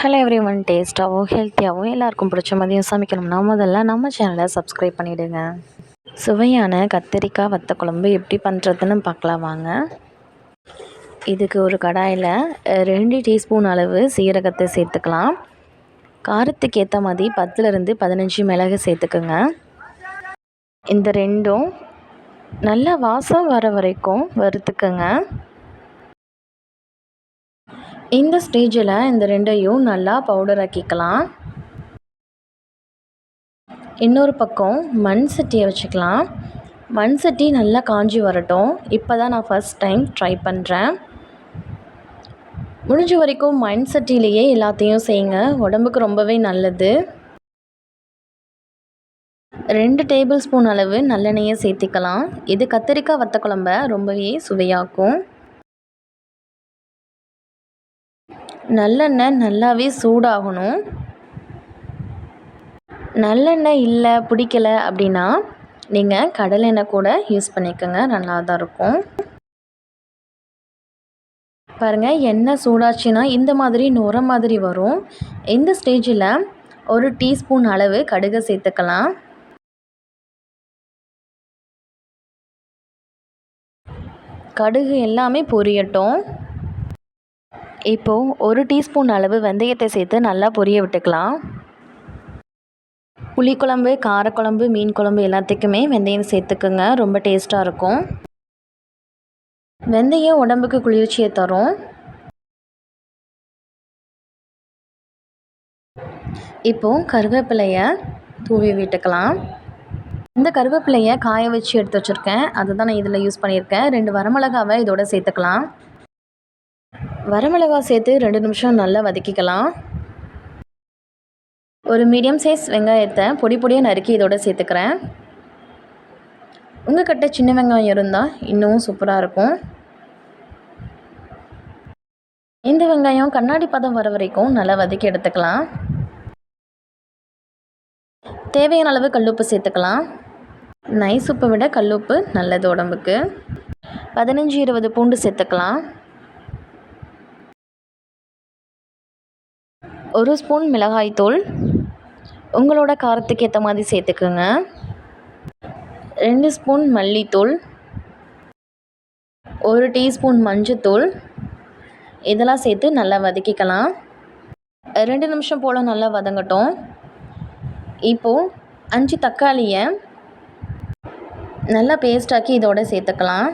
Hello every one, டேஸ்ட்டாகவும் ஹெல்த்தியாகவும் எல்லாருக்கும் பிடிச்ச மதியம் சமைக்கணும்னா முதல்ல நம்ம சேனலை சப்ஸ்கிரைப் பண்ணிவிடுங்க. சுவையான கத்திரிக்காய் வத்த குழம்பு எப்படி பண்ணுறதுன்னு பார்க்கலாம் வாங்க. இதுக்கு ஒரு கடாயில் 2 டீஸ்பூன் அளவு சீரகத்தை சேர்த்துக்கலாம். காரத்துக்கு ஏற்ற மாதிரி 10லேருந்து 15 மிளகு சேர்த்துக்குங்க. இந்த ரெண்டும் நல்லா வாசம் வர வரைக்கும் வறுத்துக்குங்க. இந்த ஸ்டேஜில் இந்த ரெண்டையும் நல்லா பவுடர் ஆக்கிக்கலாம். இன்னொரு பக்கம் மண் சட்டியை வச்சுக்கலாம். மண் சட்டி நல்லா காஞ்சி வரட்டும். இப்போ தான் நான் ஃபஸ்ட் டைம் ட்ரை பண்ணுறேன். முடிஞ்ச வரைக்கும் மண் சட்டியிலேயே எல்லாத்தையும் செய்யுங்க, உடம்புக்கு ரொம்பவே நல்லது. 2 டேபிள் ஸ்பூன் அளவு நல்லெண்ணெயை சேர்த்திக்கலாம். இது கத்திரிக்காய் வத்த குழம்ப ரொம்பவே சுவையாக்கும். நல்லெண்ணெய் நல்லாவே சூடாகணும். நல்லெண்ணெய் இல்லை பிடிக்கலை அப்படின்னா நீங்கள் கடலெண்ணெய் கூட யூஸ் பண்ணிக்கோங்க, நல்லா தான் இருக்கும். பாருங்கள், எண்ணெய் சூடாச்சுன்னா இந்த மாதிரி நுர மாதிரி வரும். இந்த ஸ்டேஜில் 1 டீஸ்பூன் அளவு கடுகை சேர்த்துக்கலாம். கடுகு எல்லாமே பொரியட்டும். இப்போது 1 டீஸ்பூன் அளவு வெந்தயத்தை சேர்த்து நல்லா பொரிய விட்டுக்கலாம். புளிக்குழம்பு, காரக்குழம்பு, மீன் குழம்பு எல்லாத்துக்குமே வெந்தயம் சேர்த்துக்குங்க, ரொம்ப டேஸ்ட்டாக இருக்கும். வெந்தயம் உடம்புக்கு குளிர்ச்சியை தரும். இப்போது கருவேப்பிலையை தூவி விட்டுக்கலாம். இந்த கருவேப்பிலையை காய வச்சு எடுத்து வச்சுருக்கேன், அதை தான் நான் இதில் யூஸ் பண்ணியிருக்கேன். 2 வரமிளகாவை இதோட சேர்த்துக்கலாம். வரமிளகா சேர்த்து 2 நிமிஷம் நல்லா வதக்கிக்கலாம். ஒரு மீடியம் சைஸ் வெங்காயத்தை பொடி பொடியாக நறுக்கி இதோட சேர்த்துக்கிறேன். உங்கள் கிட்ட சின்ன வெங்காயம் இருந்தால் இன்னும் சூப்பராக இருக்கும். இந்த வெங்காயம் கண்ணாடி பதம் வர வரைக்கும் நல்லா வதக்கி எடுத்துக்கலாம். தேவையான அளவு கல்லுப்பு சேர்த்துக்கலாம். நைஸ் உப்பை விட கல்லுப்பு நல்லது உடம்புக்கு. 15-20 பூண்டு சேர்த்துக்கலாம். 1 ஸ்பூன் மிளகாய்த்தூள், உங்களோட காரத்துக்கு ஏற்ற மாதிரி சேர்த்துக்குங்க. 2 ஸ்பூன் மல்லித்தூள், 1 டீஸ்பூன் மஞ்சத்தூள், இதெல்லாம் சேர்த்து நல்லா வதக்கிக்கலாம். 2 நிமிஷம் போல் நல்லா வதங்கட்டும். இப்போது 5 தக்காளியை நல்லா பேஸ்டாக்கி இதோட சேர்த்துக்கலாம்.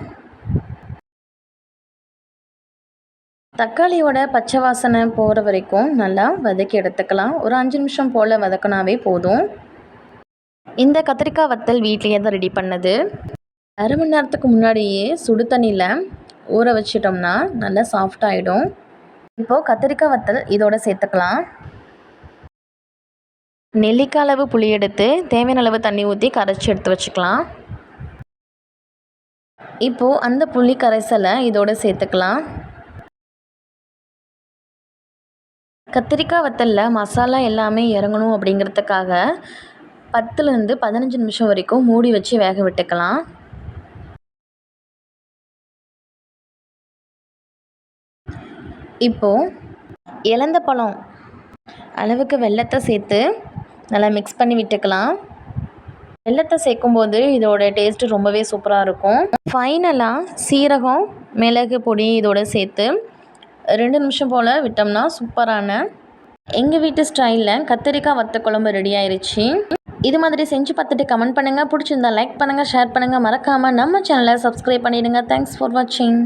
தக்காளியோட பச்சை வாசனை போகிற வரைக்கும் நல்லா வதக்கி எடுத்துக்கலாம். ஒரு 5 நிமிஷம் போல் வதக்கினாவே போதும். இந்த கத்திரிக்காய் வத்தல் வீட்லேயே தான் ரெடி பண்ணது. அரை மணி நேரத்துக்கு முன்னாடியே சுடு தண்ணியில் ஊற வச்சிட்டோம்னா நல்லா சாஃப்டாகிடும். இப்போது கத்திரிக்காய் வத்தல் இதோட சேர்த்துக்கலாம். நெல்லிக்காய் அளவு புளி எடுத்து தேவையான அளவு தண்ணி ஊற்றி கரைச்சி எடுத்து வச்சுக்கலாம். இப்போது அந்த புளி கரைசலை இதோட சேர்த்துக்கலாம். கத்திரிக்காய் வத்தலில் மசாலா எல்லாமே இறங்கணும் அப்படிங்கிறதுக்காக 10லேருந்து 15 நிமிஷம் வரைக்கும் மூடி வச்சு வேக விட்டுக்கலாம். இப்போது இலந்த பழம் அளவுக்கு வெல்லத்தை சேர்த்து நல்லா மிக்ஸ் பண்ணி விட்டுக்கலாம். வெல்லத்தை சேர்க்கும்போது இதோட டேஸ்ட்டு ரொம்பவே சூப்பராக இருக்கும். ஃபைனலாக சீரகம், மிளகு பொடி இதோட சேர்த்து 2 நிமிஷம் போல் விட்டோம்னா சூப்பரான எங்கள் வீட்டு ஸ்டைலில் கத்திரிக்காய் வத்த குழம்பு ரெடி ஆயிடுச்சு. இது மாதிரி செஞ்சு பார்த்துட்டு கமெண்ட் பண்ணுங்கள். பிடிச்சிருந்தா லைக் பண்ணுங்கள், ஷேர் பண்ணுங்கள். மறக்காமல் நம்ம சேனலை சப்ஸ்கிரைப் பண்ணிவிடுங்க. தேங்க்ஸ் ஃபார் வாட்சிங்.